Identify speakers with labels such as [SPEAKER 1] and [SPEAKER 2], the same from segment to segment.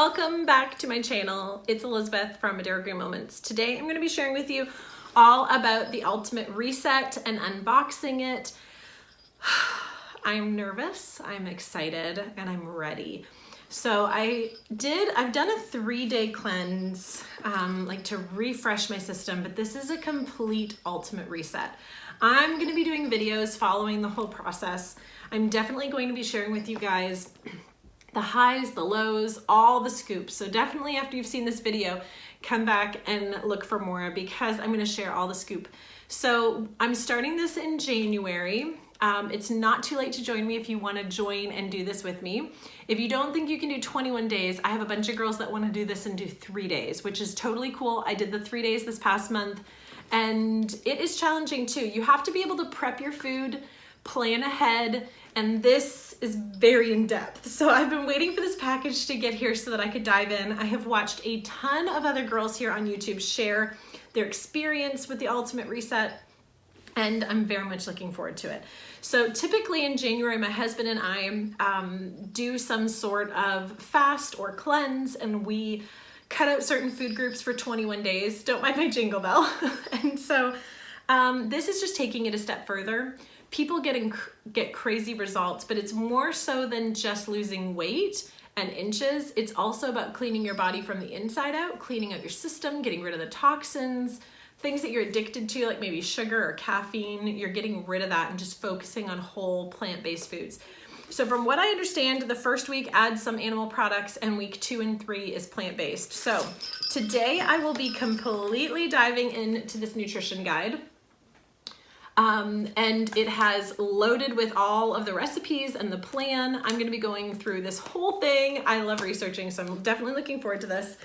[SPEAKER 1] Welcome back to my channel. It's Elizabeth from Medero Green Moments. Today I'm going to be sharing with you all about the Ultimate Reset and unboxing it. I'm nervous, I'm excited, and I'm ready. So I've done a 3-day cleanse, like to refresh my system, but this is a complete ultimate reset. I'm going to be doing videos following the whole process. I'm definitely going to be sharing with you guys the highs, the lows, all the scoops. So definitely after you've seen this video, come back and look for more because I'm going to share all the scoop. So I'm starting this in January. It's not too late to join me if you want to join and do this with me. If you don't think you can do 21 days, I have a bunch of girls that want to do this and do 3 days, which is totally cool. I did the 3 days this past month and it is challenging too. You have to be able to prep your food, plan ahead, and this is very in-depth. So I've been waiting for this package to get here so that I could dive in. I have watched a ton of other girls here on YouTube share their experience with the Ultimate Reset, and I'm very much looking forward to it. So typically in January, my husband and I do some sort of fast or cleanse, and we cut out certain food groups for 21 days. Don't mind my jingle bell. And so this is just taking it a step further. People get crazy results, but it's more so than just losing weight and inches. It's also about cleaning your body from the inside out, cleaning out your system, getting rid of the toxins, things that you're addicted to, like maybe sugar or caffeine. You're getting rid of that and just focusing on whole plant-based foods. So from what I understand, the first week adds some animal products and week 2 and 3 is plant-based. So today I will be completely diving into this nutrition guide. And it has loaded with all of the recipes and the plan. I'm going to be going through this whole thing. I love researching, so I'm definitely looking forward to this.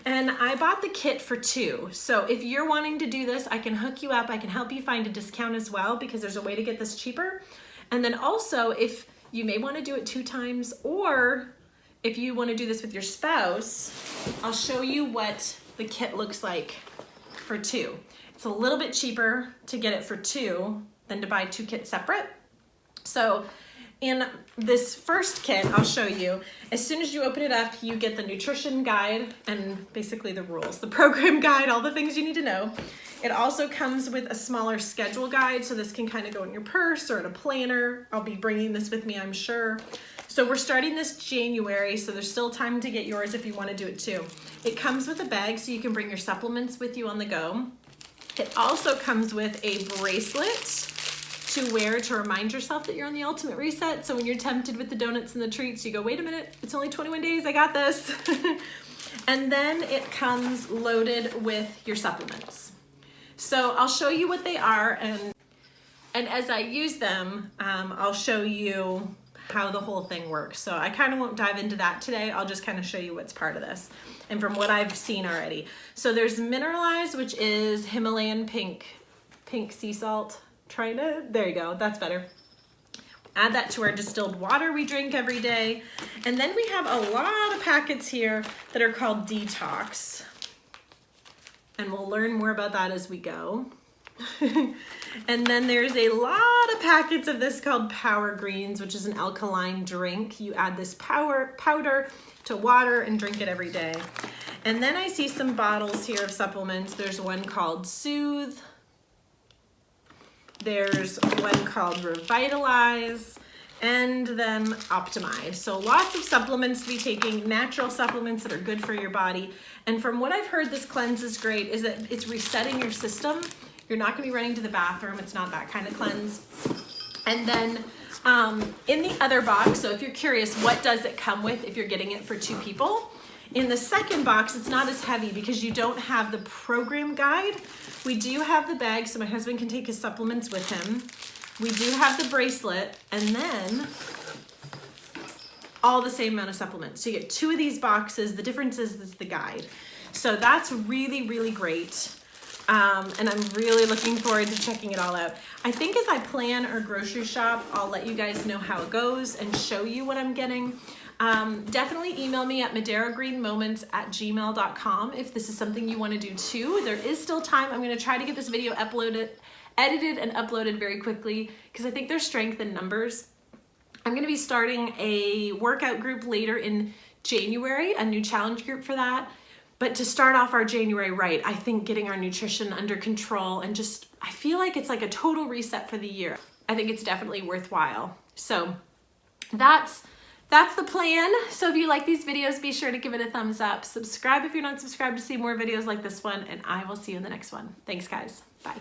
[SPEAKER 1] And I bought the kit for 2. So if you're wanting to do this, I can hook you up. I can help you find a discount as well because there's a way to get this cheaper. And then also if you may want to do it 2 times, or if you want to do this with your spouse, I'll show you what the kit looks like for 2. It's a little bit cheaper to get it for 2 than to buy 2 kits separate. So in this first kit, I'll show you, as soon as you open it up, you get the nutrition guide and basically the rules, the program guide, all the things you need to know. It also comes with a smaller schedule guide, so this can kind of go in your purse or in a planner. I'll be bringing this with me, I'm sure. So we're starting this January, so there's still time to get yours if you want to do it too. It comes with a bag so you can bring your supplements with you on the go. It also comes with a bracelet to wear to remind yourself that you're on the Ultimate Reset. So when you're tempted with the donuts and the treats, you go, wait a minute, it's only 21 days, I got this. And then it comes loaded with your supplements. So I'll show you what they are, and as I use them, I'll show you how the whole thing works. So I kind of won't dive into that today. I'll just kind of show you what's part of this and from what I've seen already. So there's Mineralized, which is Himalayan pink sea salt. There you go, that's better. Add that to our distilled water we drink every day. And then we have a lot of packets here that are called Detox. And we'll learn more about that as we go. And then there's a lot of packets of this called Power Greens, which is an alkaline drink. You add this powder to water and drink it every day. And then I see some bottles here of supplements. There's one called Soothe. There's one called Revitalize, and then Optimize. So lots of supplements to be taking, natural supplements that are good for your body. And from what I've heard, this cleanse is great, is that it's resetting your system. You're not gonna be running to the bathroom. It's not that kind of cleanse. And then in the other box, so if you're curious, what does it come with if you're getting it for 2 people? In the second box, it's not as heavy because you don't have the program guide. We do have the bag, so my husband can take his supplements with him. We do have the bracelet, and then all the same amount of supplements. So you get 2 of these boxes. The difference is the guide. So that's really, really great. And I'm really looking forward to checking it all out. I think as I plan or grocery shop, I'll let you guys know how it goes and show you what I'm getting. Definitely email me at mederogreenmoments@gmail.com if this is something you want to do too. There is still time. I'm going to try to get this video edited and uploaded very quickly because I think there's strength in numbers. I'm going to be starting a workout group later in January, a new challenge group for that. But to start off our January right, I think getting our nutrition under control and just, I feel like it's like a total reset for the year. I think it's definitely worthwhile. So that's the plan. So if you like these videos, be sure to give it a thumbs up. Subscribe if you're not subscribed to see more videos like this one, and I will see you in the next one. Thanks, guys. Bye.